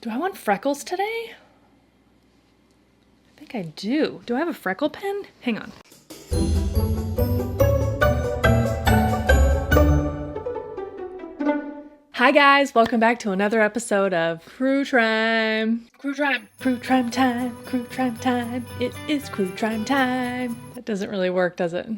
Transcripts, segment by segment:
Do I want freckles today? I think I do. Do I have a freckle pen? Hang on. Hi guys, welcome back to another episode of Crue Trime. Crue Trime. Crue Trime time. Crue Trime time. It is Crue Trime time. That doesn't really work, does it?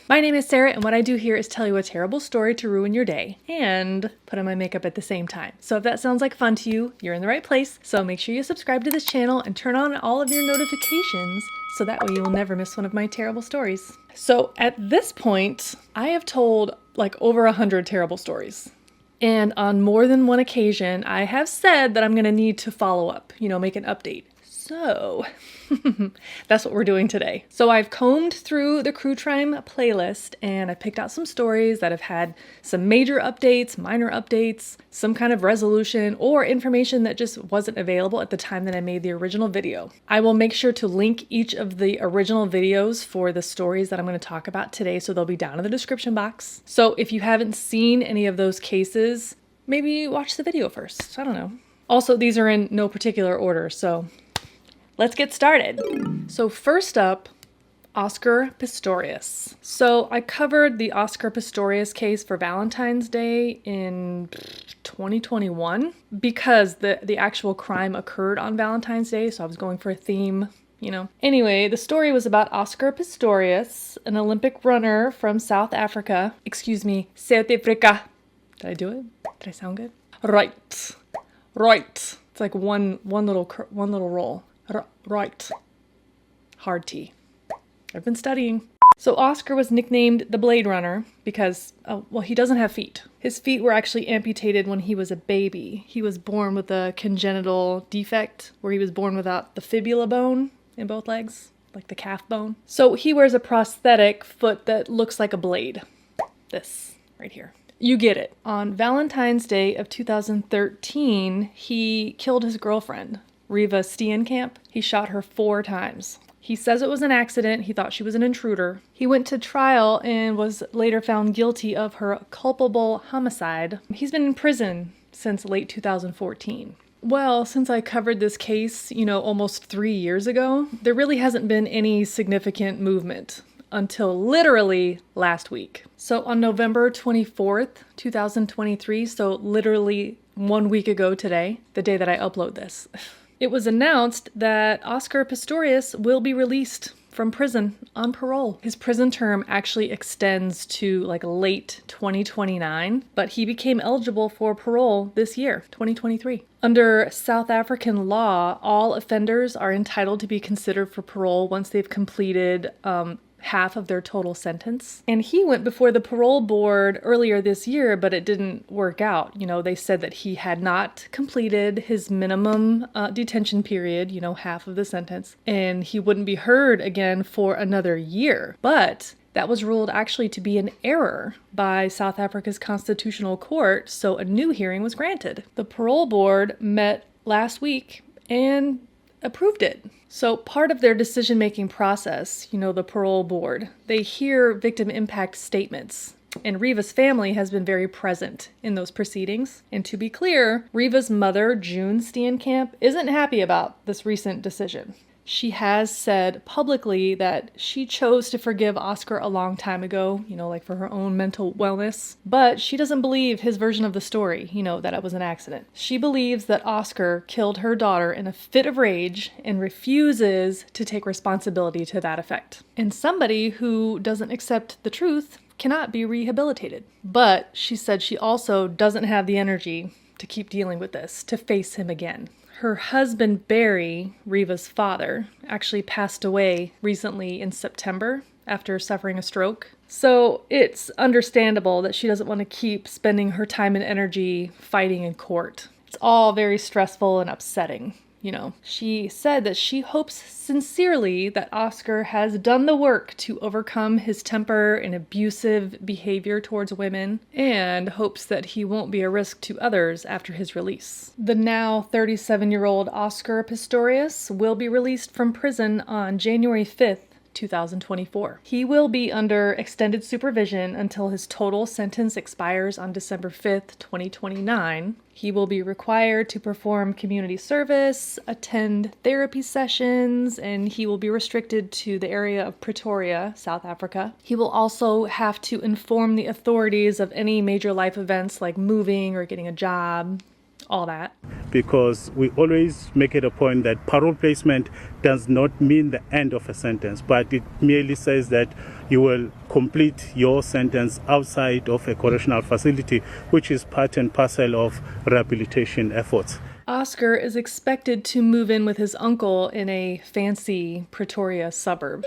My name is Sarah, and what I do here is tell you a terrible story to ruin your day and put on my makeup at the same time. So if that sounds like fun to you, you're in the right place. So make sure you subscribe to this channel and turn on all of your notifications so that way you will never miss one of my terrible stories. So at this point, I have told like over 100 terrible stories. And on more than one occasion, I have said that I'm going to need to follow up, make an update. So that's what we're doing today. So I've combed through the Crue Trime playlist and I picked out some stories that have had some major updates, minor updates, some kind of resolution, or information that just wasn't available at the time that I made the original video. I will make sure to link each of the original videos for the stories that I'm going to talk about today, so they'll be down in the description box. So if you haven't seen any of those cases, maybe watch the video first. I don't know. Also, these are in no particular order, so let's get started. So first up, Oscar Pistorius. So I covered the Oscar Pistorius case for Valentine's Day in 2021 because the actual crime occurred on Valentine's Day, so I was going for a theme, Anyway, the story was about Oscar Pistorius, an Olympic runner from South Africa. South Africa. Did I do it? Did I sound good? Right. It's like one little roll. Right. Hard T. I've been studying. So Oscar was nicknamed the Blade Runner because, he doesn't have feet. His feet were actually amputated when he was a baby. He was born with a congenital defect where he was born without the fibula bone in both legs, like the calf bone. So he wears a prosthetic foot that looks like a blade. This right here. You get it. On Valentine's Day of 2013, he killed his girlfriend, Riva Steenkamp. He shot her 4 times. He says it was an accident. He thought she was an intruder. He went to trial and was later found guilty of her culpable homicide. He's been in prison since late 2014. Well, since I covered this case, almost 3 years ago, there really hasn't been any significant movement until literally last week. So on November 24th, 2023, so literally 1 week ago today, the day that I upload this, it was announced that Oscar Pistorius will be released from prison on parole. His prison term actually extends to late 2029, but he became eligible for parole this year, 2023. Under South African law, all offenders are entitled to be considered for parole once they've completed half of their total sentence. And he went before the parole board earlier this year, but it didn't work out. They said that he had not completed his minimum detention period, half of the sentence, and he wouldn't be heard again for another year. But that was ruled actually to be an error by South Africa's constitutional court, so a new hearing was granted. The parole board met last week and approved it. So part of their decision-making process, the parole board, they hear victim impact statements. And Riva's family has been very present in those proceedings. And to be clear, Riva's mother, June Steenkamp, isn't happy about this recent decision. She has said publicly that she chose to forgive Oscar a long time ago, for her own mental wellness. But she doesn't believe his version of the story, that it was an accident. She believes that Oscar killed her daughter in a fit of rage and refuses to take responsibility to that effect. And somebody who doesn't accept the truth cannot be rehabilitated. But she said she also doesn't have the energy to keep dealing with this, to face him again. Her husband, Barry, Riva's father, actually passed away recently in September after suffering a stroke. So it's understandable that she doesn't want to keep spending her time and energy fighting in court. It's all very stressful and upsetting. She said that she hopes sincerely that Oscar has done the work to overcome his temper and abusive behavior towards women, and hopes that he won't be a risk to others after his release. The now 37-year-old Oscar Pistorius will be released from prison on January 5th, 2024. He will be under extended supervision until his total sentence expires on December 5th, 2029. He will be required to perform community service, attend therapy sessions, and he will be restricted to the area of Pretoria, South Africa. He will also have to inform the authorities of any major life events like moving or getting a job, all that. Because we always make it a point that parole placement does not mean the end of a sentence, but it merely says that you will complete your sentence outside of a correctional facility, which is part and parcel of rehabilitation efforts. Oscar is expected to move in with his uncle in a fancy Pretoria suburb.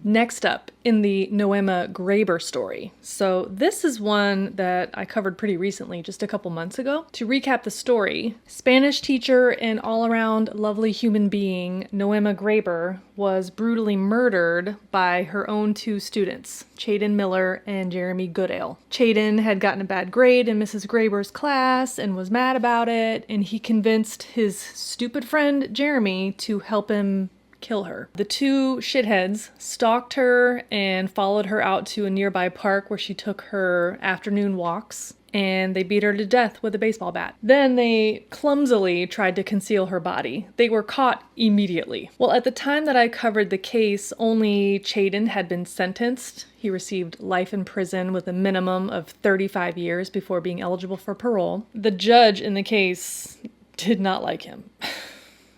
Next up, in the Nohema Graber story. So this is one that I covered pretty recently, just a couple months ago. To recap the story, Spanish teacher and all-around lovely human being, Nohema Graber, was brutally murdered by her own two students, Chaden Miller and Jeremy Goodale. Chaden had gotten a bad grade in Mrs. Graber's class and was mad about it, and he convinced his stupid friend Jeremy to help him kill her. The two shitheads stalked her and followed her out to a nearby park where she took her afternoon walks, and they beat her to death with a baseball bat. Then they clumsily tried to conceal her body. They were caught immediately. Well, at the time that I covered the case, only Chaden had been sentenced. He received life in prison with a minimum of 35 years before being eligible for parole. The judge in the case did not like him.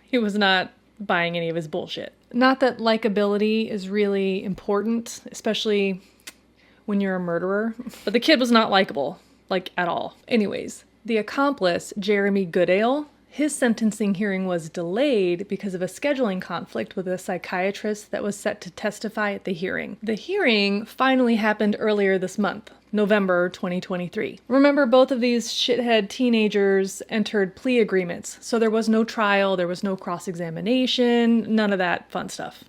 He was not buying any of his bullshit. Not that likability is really important, especially when you're a murderer, but the kid was not likable, like at all. Anyways, the accomplice, Jeremy Goodale, his sentencing hearing was delayed because of a scheduling conflict with a psychiatrist that was set to testify at the hearing. The hearing finally happened earlier this month, November 2023. Remember, both of these shithead teenagers entered plea agreements, so there was no trial, there was no cross-examination, none of that fun stuff.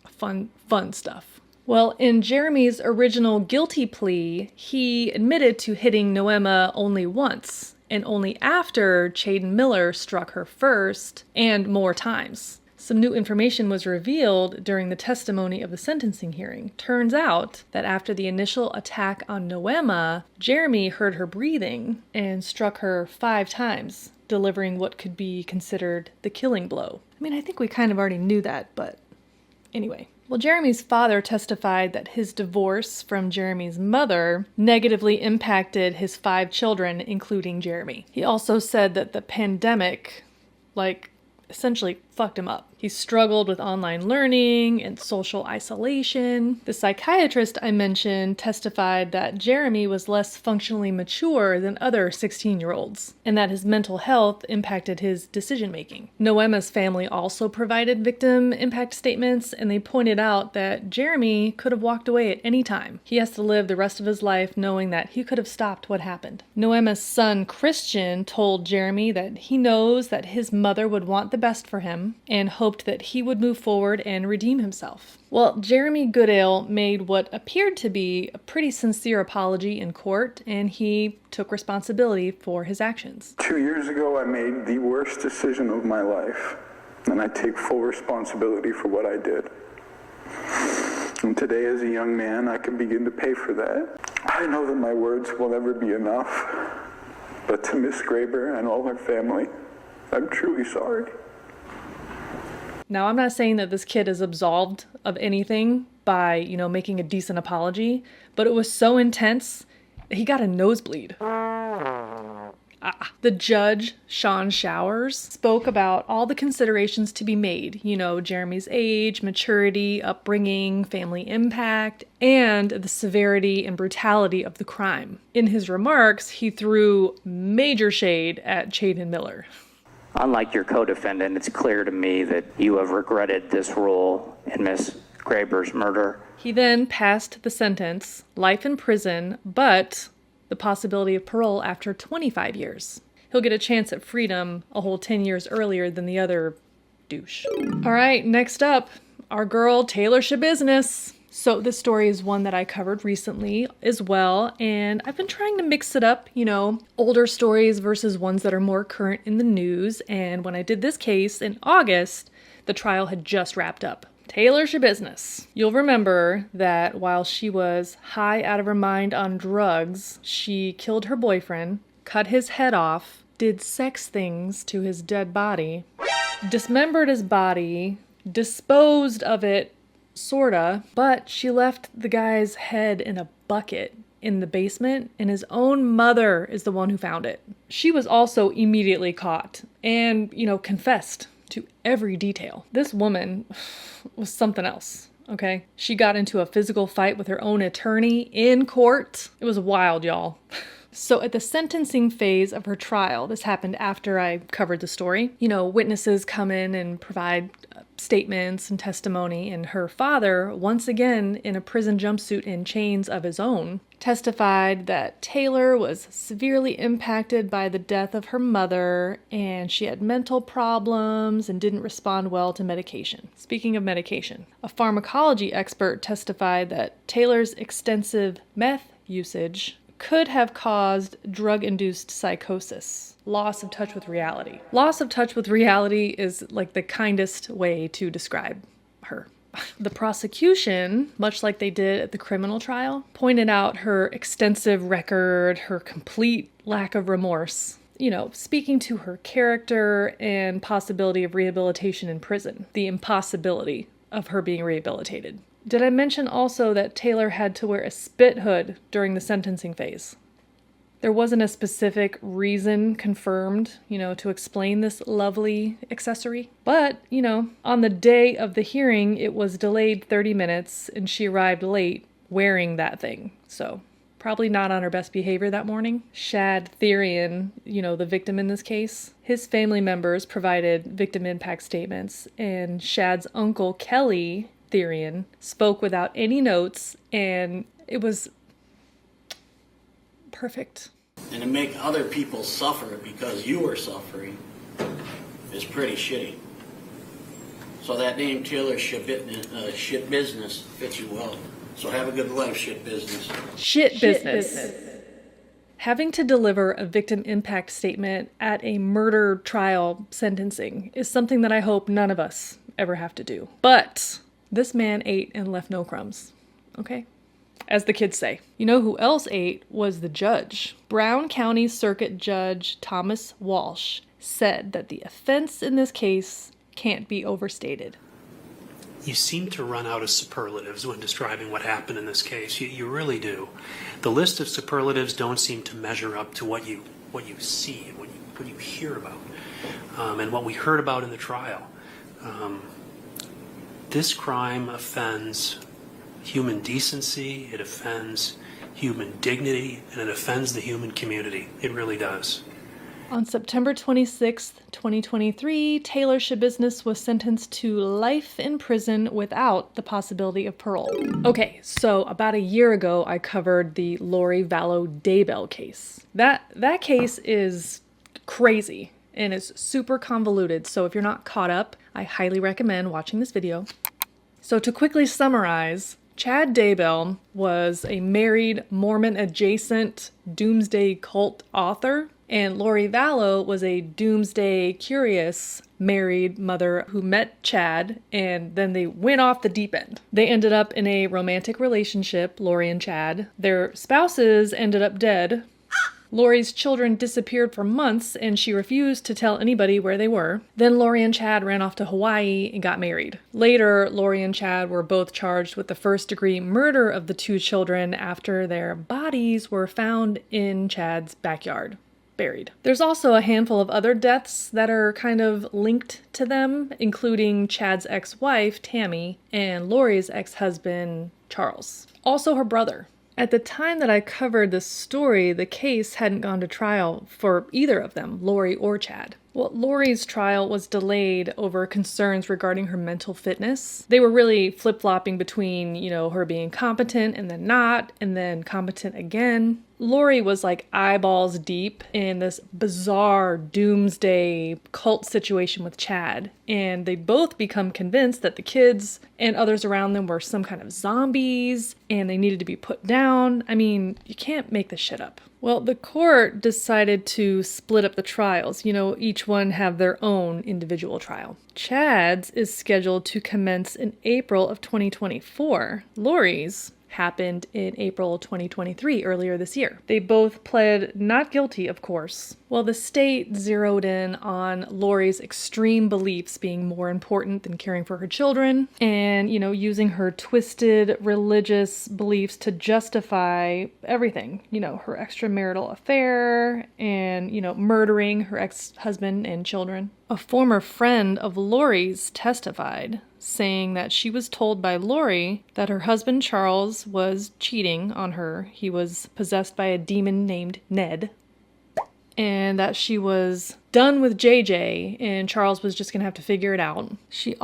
Fun stuff. Well, in Jeremy's original guilty plea, he admitted to hitting Nohema only once, and only after Chaden Miller struck her first, and more times. Some new information was revealed during the testimony of the sentencing hearing. Turns out that after the initial attack on Nohema, Jeremy heard her breathing and struck her 5 times, delivering what could be considered the killing blow. I mean, I think we kind of already knew that, but anyway. Well, Jeremy's father testified that his divorce from Jeremy's mother negatively impacted his 5 children, including Jeremy. He also said that the pandemic, essentially fucked him up. He struggled with online learning and social isolation. The psychiatrist I mentioned testified that Jeremy was less functionally mature than other 16-year-olds, and that his mental health impacted his decision-making. Nohema's family also provided victim impact statements, and they pointed out that Jeremy could have walked away at any time. He has to live the rest of his life knowing that he could have stopped what happened. Nohema's son, Christian, told Jeremy that he knows that his mother would want the best for him and hoped that he would move forward and redeem himself. Well, Jeremy Goodale made what appeared to be a pretty sincere apology in court, and he took responsibility for his actions. 2 years ago, I made the worst decision of my life, and I take full responsibility for what I did. And today, as a young man, I can begin to pay for that. I know that my words will never be enough, but to Miss Graber and all her family, I'm truly sorry. Now, I'm not saying that this kid is absolved of anything by, making a decent apology, but it was so intense, he got a nosebleed. The judge, Sean Showers, spoke about all the considerations to be made, Jeremy's age, maturity, upbringing, family impact, and the severity and brutality of the crime. In his remarks, he threw major shade at Chaden Miller. Unlike your co-defendant, it's clear to me that you have regretted this role in Miss Graber's murder. He then passed the sentence, life in prison, but the possibility of parole after 25 years. He'll get a chance at freedom a whole 10 years earlier than the other douche. All right, next up, our girl Taylor Schabusiness. So this story is one that I covered recently as well, and I've been trying to mix it up, older stories versus ones that are more current in the news, and when I did this case in August, the trial had just wrapped up. Taylor Schabusiness. You'll remember that while she was high out of her mind on drugs, she killed her boyfriend, cut his head off, did sex things to his dead body, dismembered his body, disposed of it, sorta, but she left the guy's head in a bucket in the basement, and his own mother is the one who found it. She was also immediately caught and, confessed to every detail. This woman was something else, okay? She got into a physical fight with her own attorney in court. It was wild, y'all. So at the sentencing phase of her trial, this happened after I covered the story, witnesses come in and provide statements and testimony, and her father, once again in a prison jumpsuit and chains of his own, testified that Taylor was severely impacted by the death of her mother, and she had mental problems and didn't respond well to medication. Speaking of medication, a pharmacology expert testified that Taylor's extensive meth usage could have caused drug-induced psychosis, loss of touch with reality. Loss of touch with reality is like the kindest way to describe her. The prosecution, much like they did at the criminal trial, pointed out her extensive record, her complete lack of remorse, speaking to her character and possibility of rehabilitation in prison, the impossibility of her being rehabilitated. Did I mention also that Taylor had to wear a spit hood during the sentencing phase? There wasn't a specific reason confirmed, to explain this lovely accessory. But, on the day of the hearing, it was delayed 30 minutes and she arrived late wearing that thing. So, probably not on her best behavior that morning. Shad Therian, the victim in this case, his family members provided victim impact statements, and Shad's uncle, Kelly Therian, spoke without any notes, and it was perfect. And to make other people suffer because you were suffering is pretty shitty. So that name Taylor Shit Business fits you well. So have a good life, Shit Business. Shit business. Having to deliver a victim impact statement at a murder trial sentencing is something that I hope none of us ever have to do. But this man ate and left no crumbs, okay? As the kids say. You know who else ate was the judge. Brown County Circuit Judge Thomas Walsh said that the offense in this case can't be overstated. You seem to run out of superlatives when describing what happened in this case. You really do. The list of superlatives don't seem to measure up to what you see, what you hear about, and what we heard about in the trial. This crime offends human decency, it offends human dignity, and it offends the human community. It really does. On September 26th, 2023, Taylor Schabusiness was sentenced to life in prison without the possibility of parole. Okay, so about a year ago, I covered the Vallow Daybell case. That case is crazy and is super convoluted, so if you're not caught up, I highly recommend watching this video. So to quickly summarize, Chad Daybell was a married Mormon-adjacent doomsday cult author, and Lori Vallow was a doomsday curious married mother who met Chad, and then they went off the deep end. They ended up in a romantic relationship, Lori and Chad. Their spouses ended up dead. Lori's children disappeared for months, and she refused to tell anybody where they were. Then Lori and Chad ran off to Hawaii and got married. Later, Lori and Chad were both charged with the first-degree murder of the two children after their bodies were found in Chad's backyard, buried. There's also a handful of other deaths that are kind of linked to them, including Chad's ex-wife, Tammy, and Lori's ex-husband, Charles. Also her brother. At the time that I covered this story, the case hadn't gone to trial for either of them, Lori or Chad. Well, Lori's trial was delayed over concerns regarding her mental fitness. They were really flip-flopping between, her being competent and then not, and then competent again. Lori was like eyeballs deep in this bizarre doomsday cult situation with Chad, and they'd both become convinced that the kids and others around them were some kind of zombies and they needed to be put down. I mean, you can't make this shit up. Well, the court decided to split up the trials, each one have their own individual trial. Chad's is scheduled to commence in April of 2024. Lori's happened in April 2023, earlier this year. They both pled not guilty, of course. Well, the state zeroed in on Lori's extreme beliefs being more important than caring for her children and, using her twisted religious beliefs to justify everything. Her extramarital affair and, murdering her ex-husband and children. A former friend of Lori's testified, saying that she was told by Lori that her husband Charles was cheating on her. He was possessed by a demon named Ned. And that she was done with JJ and Charles was just going to have to figure it out. She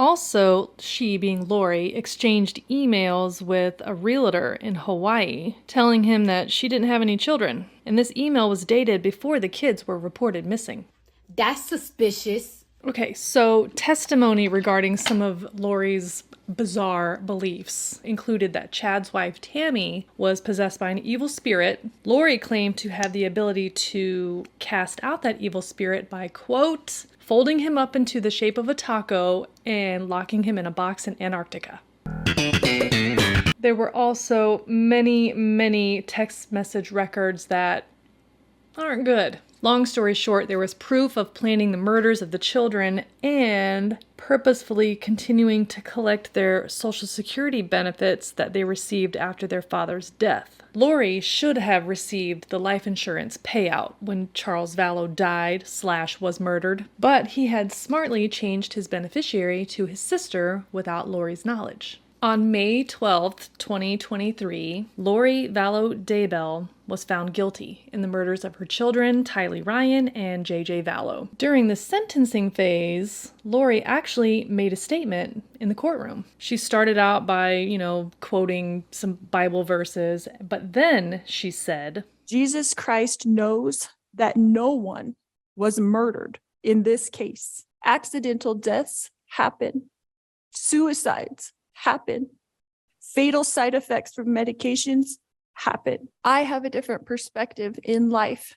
being Lori, exchanged emails with a realtor in Hawaii telling him that she didn't have any children. And this email was dated before the kids were reported missing. That's suspicious. Okay, so testimony regarding some of Lori's bizarre beliefs included that Chad's wife, Tammy, was possessed by an evil spirit. Lori claimed to have the ability to cast out that evil spirit by, quote, folding him up into the shape of a taco and locking him in a box in Antarctica. There were also many, many text message records that aren't good. Long story short, there was proof of planning the murders of the children and purposefully continuing to collect their Social Security benefits that they received after their father's death. Lori should have received the life insurance payout when Charles Vallow died/was murdered, but he had smartly changed his beneficiary to his sister without Lori's knowledge. On May 12th, 2023, Lori Vallow Daybell was found guilty in the murders of her children, Tylee Ryan and JJ Vallow. During the sentencing phase, Lori actually made a statement in the courtroom. She started out by, quoting some Bible verses, but then she said, Jesus Christ knows that no one was murdered in this case. Accidental deaths happen. Suicides happen. Fatal side effects from medications happen. I have a different perspective in life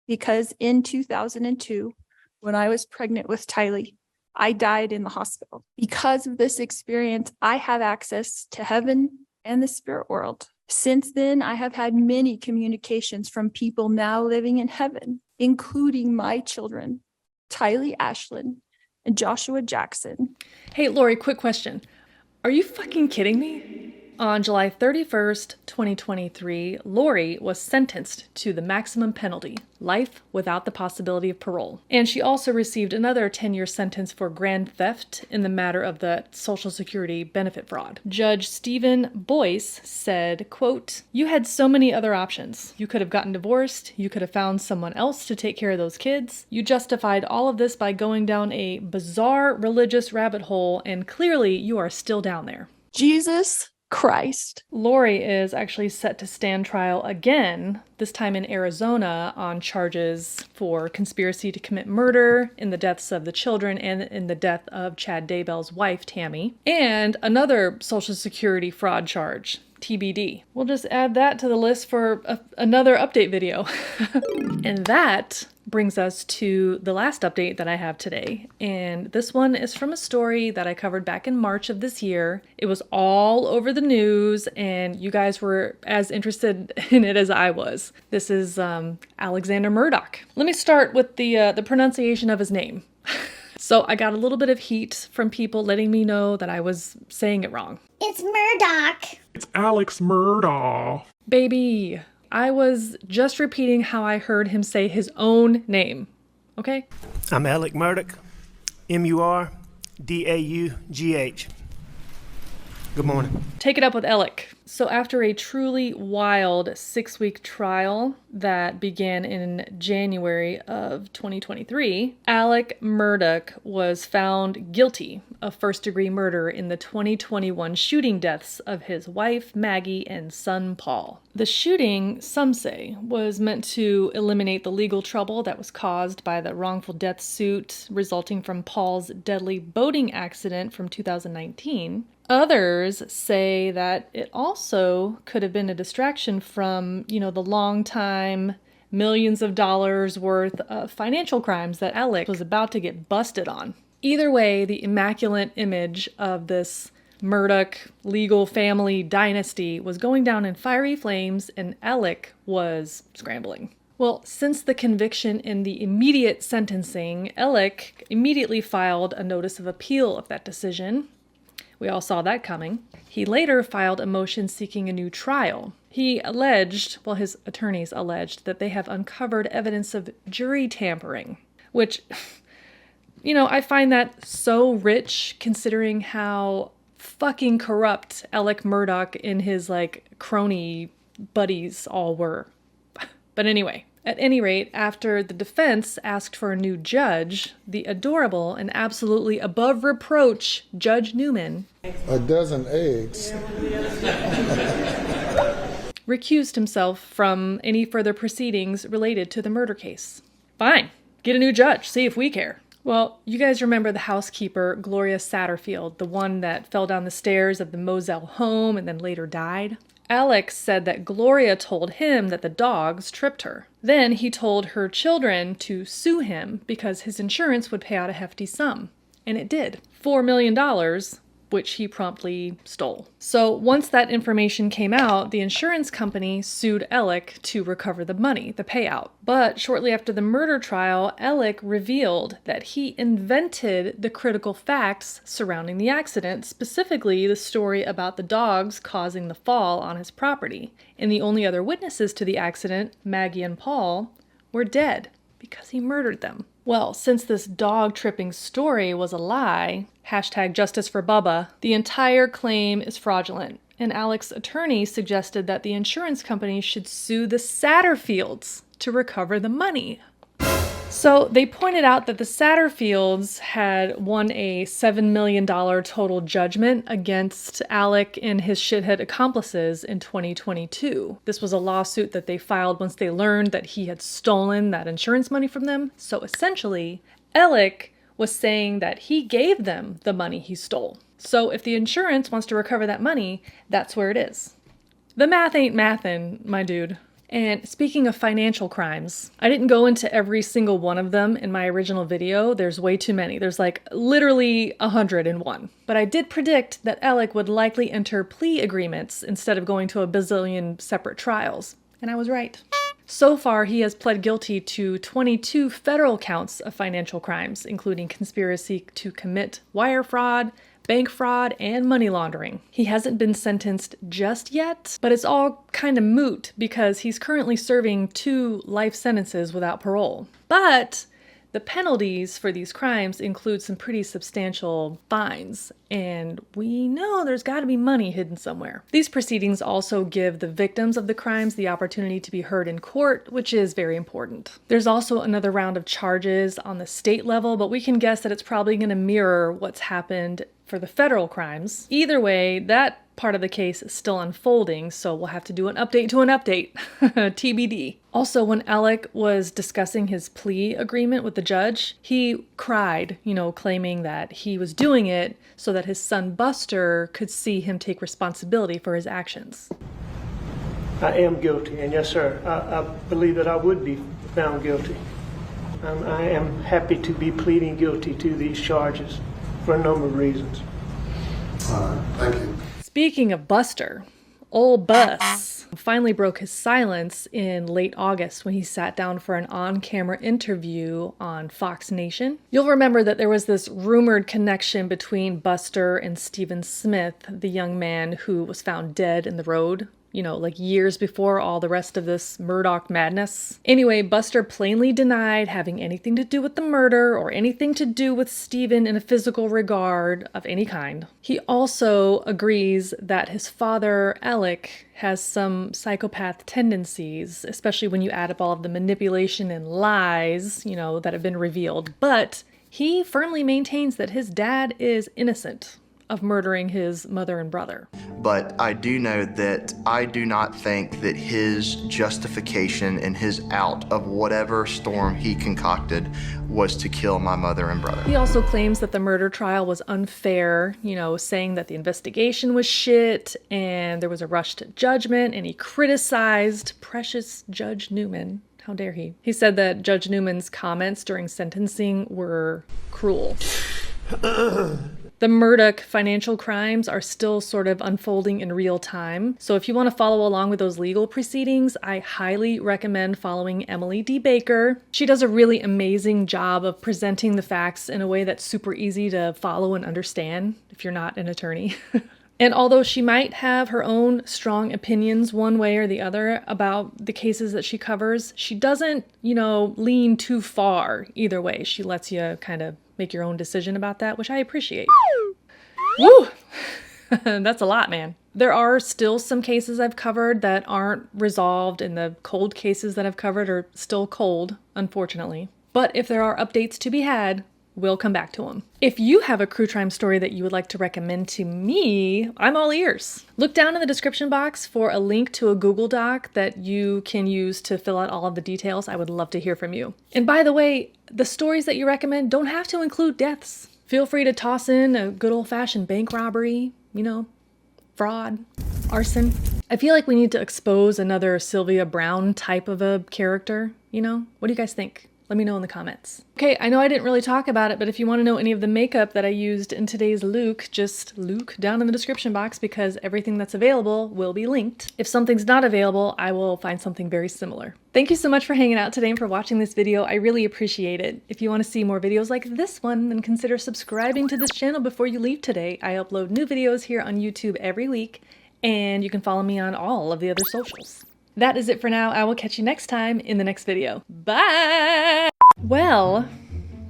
because in 2002, when I was pregnant with Tylee, I died in the hospital. Because of this experience, I have access to heaven and the spirit world. Since then, I have had many communications from people now living in heaven, including my children, Tylee Ashlyn and Joshua Jackson. Hey, Lori, quick question. Are you fucking kidding me? On July 31st, 2023, Lori was sentenced to the maximum penalty, life without the possibility of parole. And she also received another 10-year sentence for grand theft in the matter of the Social Security benefit fraud. Judge Stephen Boyce said, quote, "You had so many other options. You could have gotten divorced. You could have found someone else to take care of those kids. You justified all of this by going down a bizarre religious rabbit hole, and clearly you are still down there." Jesus Christ. Lori is actually set to stand trial again, this time in Arizona, on charges for conspiracy to commit murder in the deaths of the children and in the death of Chad Daybell's wife, Tammy, and another Social Security fraud charge, TBD. We'll just add that to the list for another update video. And that brings us to the last update that I have today. And this one is from a story that I covered back in March of this year. It was all over the news and you guys were as interested in it as I was. This is Alexander Murdaugh. Let me start with the pronunciation of his name. So I got a little bit of heat from people letting me know that I was saying it wrong. It's Murdaugh. It's Alex Murdaugh. Baby, I was just repeating how I heard him say his own name, okay? I'm Alex Murdaugh, Murdaugh. Good morning. Take it up with Alec. So after a truly wild 6-week trial that began in January of 2023, Alex Murdaugh was found guilty of first-degree murder in the 2021 shooting deaths of his wife, Maggie, and son, Paul. The shooting, some say, was meant to eliminate the legal trouble that was caused by the wrongful death suit resulting from Paul's deadly boating accident from 2019. Others say that it also could have been a distraction from, the long-time millions of dollars worth of financial crimes that Alex was about to get busted on. Either way, the immaculate image of this Murdaugh legal family dynasty was going down in fiery flames, and Alex was scrambling. Well, since the conviction in the immediate sentencing, Alex immediately filed a notice of appeal of that decision. We all saw that coming. He later filed a motion seeking a new trial. He alleged, his attorneys alleged, that they have uncovered evidence of jury tampering, which, I find that so rich considering how fucking corrupt Alex Murdaugh and his, crony buddies all were. But anyway, at any rate, after the defense asked for a new judge, the adorable and absolutely above reproach Judge Newman, a dozen eggs, recused himself from any further proceedings related to the murder case. Fine, get a new judge, see if we care. Well, you guys remember the housekeeper, Gloria Satterfield, the one that fell down the stairs of the Moselle home and then later died? Alex said that Gloria told him that the dogs tripped her. Then he told her children to sue him because his insurance would pay out a hefty sum. And it did. $4 million, which he promptly stole. So once that information came out, the insurance company sued Alex to recover the money, the payout. But shortly after the murder trial, Alex revealed that he invented the critical facts surrounding the accident, specifically the story about the dogs causing the fall on his property. And the only other witnesses to the accident, Maggie and Paul, were dead because he murdered them. Well, since this dog-tripping story was a lie, #JusticeForBubba, the entire claim is fraudulent, and Alex's attorney suggested that the insurance company should sue the Satterfields to recover the money. So they pointed out that the Satterfields had won a $7 million total judgment against Alex and his shithead accomplices in 2022. This was a lawsuit that they filed once they learned that he had stolen that insurance money from them. So essentially, Alex was saying that he gave them the money he stole. So if the insurance wants to recover that money, that's where it is. The math ain't mathin', my dude. And speaking of financial crimes, I didn't go into every single one of them in my original video. There's way too many. There's literally 101. But I did predict that Alex would likely enter plea agreements instead of going to a bazillion separate trials. And I was right. So far, he has pled guilty to 22 federal counts of financial crimes, including conspiracy to commit wire fraud, bank fraud, and money laundering. He hasn't been sentenced just yet, but it's all kind of moot because he's currently serving 2 life sentences without parole. But the penalties for these crimes include some pretty substantial fines, and we know there's got to be money hidden somewhere. These proceedings also give the victims of the crimes the opportunity to be heard in court, which is very important. There's also another round of charges on the state level, but we can guess that it's probably going to mirror what's happened for the federal crimes. Either way, that part of the case is still unfolding, so we'll have to do an update to an update. TBD. Also, when Alex was discussing his plea agreement with the judge, he cried, claiming that he was doing it so that his son Buster could see him take responsibility for his actions. I am guilty, and yes, sir, I believe that I would be found guilty. I am happy to be pleading guilty to these charges for a number of reasons. All right, thank you. Speaking of Buster, old Bus finally broke his silence in late August when he sat down for an on-camera interview on Fox Nation. You'll remember that there was this rumored connection between Buster and Stephen Smith, the young man who was found dead in the road you know, like years before all the rest of this Murdaugh madness. Anyway, Buster plainly denied having anything to do with the murder or anything to do with Stephen in a physical regard of any kind. He also agrees that his father, Alec, has some psychopath tendencies, especially when you add up all of the manipulation and lies, you know, that have been revealed. But he firmly maintains that his dad is innocent of murdering his mother and brother. But I do know that I do not think that his justification and his out of whatever storm he concocted was to kill my mother and brother. He also claims that the murder trial was unfair, you know, saying that the investigation was shit and there was a rushed judgment, and he criticized precious Judge Newman. How dare he? He said that Judge Newman's comments during sentencing were cruel. The Murdaugh financial crimes are still sort of unfolding in real time. So if you want to follow along with those legal proceedings, I highly recommend following Emily D. Baker. She does a really amazing job of presenting the facts in a way that's super easy to follow and understand if you're not an attorney. And although she might have her own strong opinions one way or the other about the cases that she covers, she doesn't, you know, lean too far either way. She lets you kind of make your own decision about that, which I appreciate. Woo! That's a lot, man. There are still some cases I've covered that aren't resolved, and the cold cases that I've covered are still cold, unfortunately. But if there are updates to be had, we'll come back to them. If you have a Crue Trime story that you would like to recommend to me, I'm all ears. Look down in the description box for a link to a Google Doc that you can use to fill out all of the details. I would love to hear from you. And by the way, the stories that you recommend don't have to include deaths. Feel free to toss in a good old-fashioned bank robbery, you know, fraud, arson. I feel like we need to expose another Sylvia Browne type of a character, you know? What do you guys think? Let me know in the comments. Okay, I know I didn't really talk about it, but if you want to know any of the makeup that I used in today's look, just look down in the description box because everything that's available will be linked. If something's not available, I will find something very similar. Thank you so much for hanging out today and for watching this video. I really appreciate it. If you want to see more videos like this one, then consider subscribing to this channel before you leave today. I upload new videos here on YouTube every week, and you can follow me on all of the other socials. That is it for now. I will catch you next time in the next video. Bye! Well,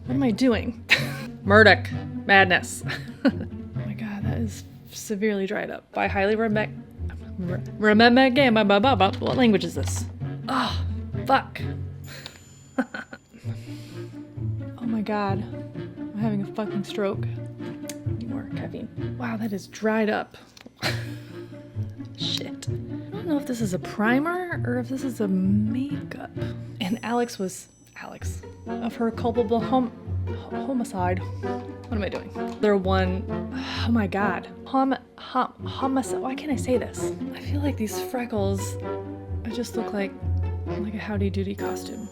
what am I doing? Murdaugh madness. Oh my god, that is severely dried up. I highly remember what language is this? Oh, fuck. Oh my god, I'm having a fucking stroke. Need more caffeine. Wow, that is dried up. Shit. I don't know if this is a primer or if this is a makeup. And Alex of her culpable homicide. What am I doing? They're one, oh my god. Homicide, why can't I say this? I feel like these freckles, I just look like a Howdy Doody costume.